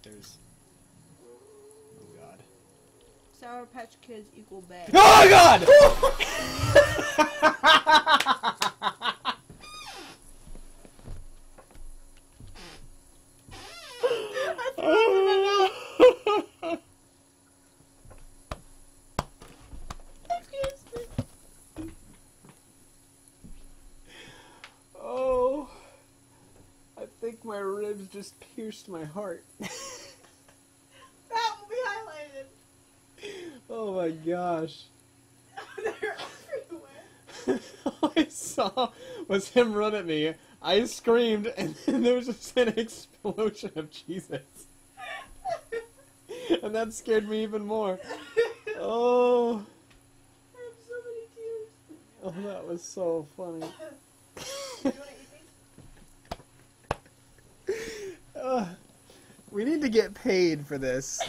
characters. Oh god. Sour Patch Kids equal bad. Oh god! Oh, I think my ribs just pierced my heart. That will be highlighted. Oh my gosh. They're everywhere. All I saw was him run at me. I screamed, and then there was just an explosion of Jesus. And that scared me even more. Oh. I have so many tears. Oh, that was so funny. You want to eat these? We need to get paid for this.